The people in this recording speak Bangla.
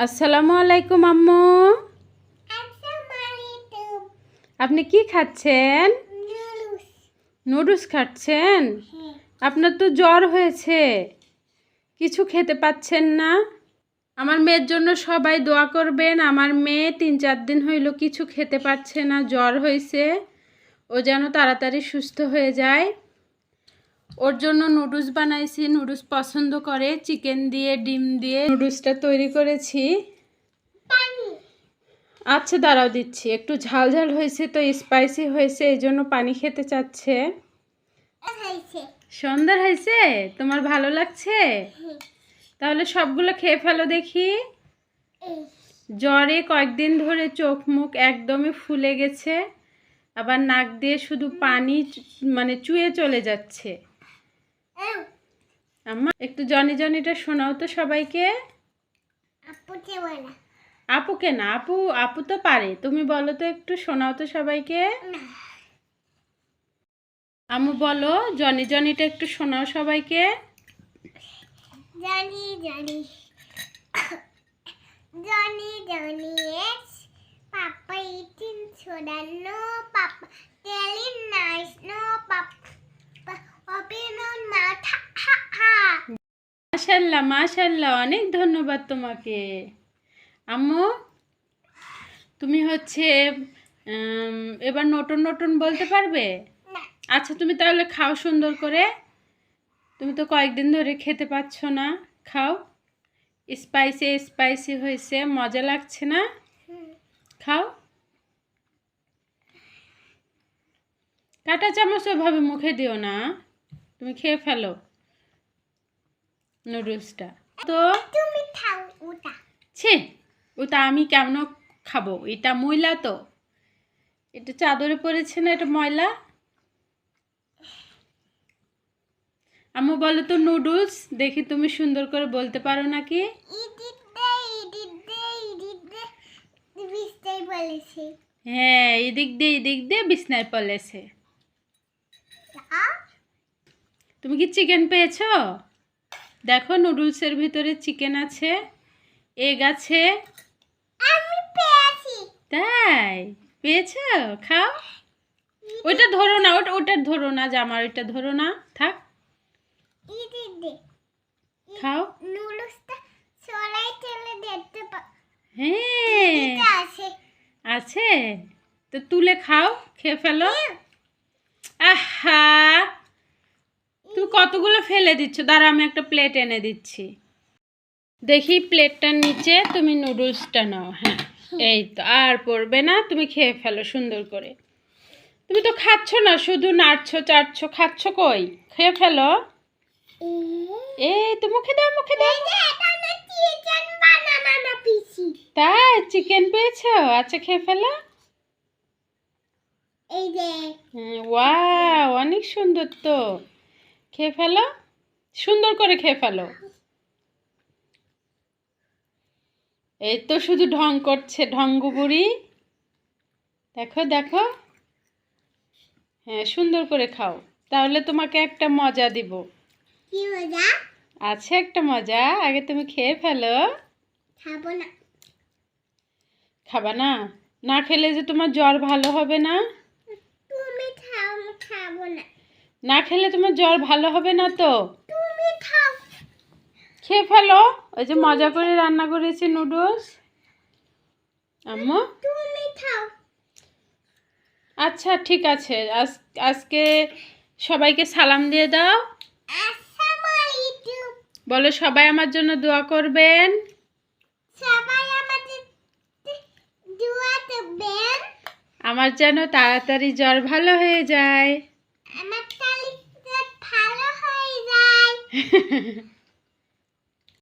আসসালামু আলাইকুম আম্মু। আপনি কি খাচ্ছেন? নুডলস খাচ্ছেন? আপনার তো জ্বর হয়েছে, কিছু খেতে পাচ্ছেন না। আমার মেয়ের জন্য সবাই দোয়া করবেন। আমার মেয়ে 3-4 দিন হইল কিছু খেতে পারছে না, জ্বর হয়েছে। ও যেন তাড়াতাড়ি সুস্থ হয়ে যায়। ওর জন্য নুডলস বানাইছি, নুডলস পছন্দ করে। চিকেন দিয়ে ডিম দিয়ে নুডলসটা তৈরি করেছি। আচ্ছা দাঁড়াও দিচ্ছি। একটু ঝাল ঝাল হয়েছে তো, স্পাইসি হয়েছে, এই জন্য পানি খেতে চাচ্ছে। সুন্দর হয়েছে? তোমার ভালো লাগছে? তাহলে সবগুলো খেয়ে ফেলো দেখি। জ্বরে কয়েকদিন ধরে চোখ মুখ একদমই ফুলে গেছে, আবার নাক দিয়ে শুধু পানি চুয়ে চলে যাচ্ছে। আম্মা একটু জনি জনিটা শোনাও তো সবাইকে। আপুকে না, আপু তো পারে, তুমি বলো তো, একটু শোনাও তো সবাইকে। আম্মু বলো, জনি জনিটা একটু শোনাও সবাইকে। Johnny Johnny Johnny Johnny papa eating soda no papa telling nice no papa open on mouth ha ha. মাশাআল্লাহ মাশাআল্লাহ, অনেক ধন্যবাদ তোমাকে। আম্মু তুমি হচ্ছে এবার নতুন নতুন বলতে পারবে? আচ্ছা তুমি তাহলে খাও সুন্দর করে। তুমি তো কয়েকদিন ধরে খেতে পাচ্ছ না, খাও। স্পাইসি স্পাইসি হয়েছে, মজা লাগছে না? খাও। কাঁটা চামচ ওভাবে মুখে দিও না, তুমি খেয়ে ফেলো নুডলসটা। তো তুমি খাও ওটা। ছি, ওটা আমি কেমন খাবো? এটা ময়লা তো, এটা চাদরে পড়েছে না, এটা ময়লা। আম্মু বলো তো নুডলস দেখি তুমি সুন্দর করে বলতে পারো নাকি? হ্যাঁ, এদিক দিয়ে বিছনায় পড়েছে। তুমি কি চিকেন পেয়েছো? দেখো নুডলসের ভিতরে চিকেন আছে, এগ আছে। আমি পেয়েছি। তাই পেয়েছো? খাও। ওইটা ধরো না, ওটা ধরো না, জামার ওইটা ধরো না, থাক। খাও। নুডলসটা সরাই তেলে দেখতে হ্যাঁ আছে। আছে তো তুলে খাও, খেয়ে ফেলো। আহা, তুমি কতগুলো ফেলে দিচ্ছ? দাঁড়া আমি একটা প্লেট এনে দিচ্ছি। দেখি প্লেটটার নিচে তুমি নুডলসটা নাও। হ্যাঁ এই তো, আর পড়বে না, তুমি খেয়ে ফেলো সুন্দর করে। তুমি তো খাচ্ছ না, শুধু নাড়ছো চাটছো, খাচ্ছ কই? খেয়ে ফেলো। এই তো মুখে দাও, মুখে দাও। তাই চিকেন পেয়েছো? আচ্ছা খেয়ে ফেলো। ওয়াও, অনেক সুন্দর তো, খেয়ে ফেলো সুন্দর করে, খেয়ে ফেলো। এই তো শুধু ঢং করছে, ঢঙ্গু বুড়ি। দেখো দেখো, হ্যাঁ সুন্দর করে খাও, তাহলে তোমাকে একটা মজা দিব। কি মজা? আছে একটা মজা, আগে তুমি খেয়ে ফেলো। খাবো না। খাবা না? না খেলে যে তোমার জ্বর ভালো হবে না। তুমি খাও, আমি খাবো না। না খেলে তোমার জ্বর ভালো হবে না তো। তুমি খাও। খেয়ে ফেলো। ওই যে মজা করে রান্না করেছি নুডলস। আম্মু তুমি খাও। আচ্ছা ঠিক আছে, আজকে সবাইকে সালাম দিয়ে দাও। আসসালামু আলাইকুম। বলো সবাই আমার জন্য দোয়া করবেন। সবাই আমাদের দোয়া দেবেন। আমার যেন তাড়াতাড়ি জ্বর ভালো হয়ে যায়। আমার তালিকা ভালো হয়ে যায়।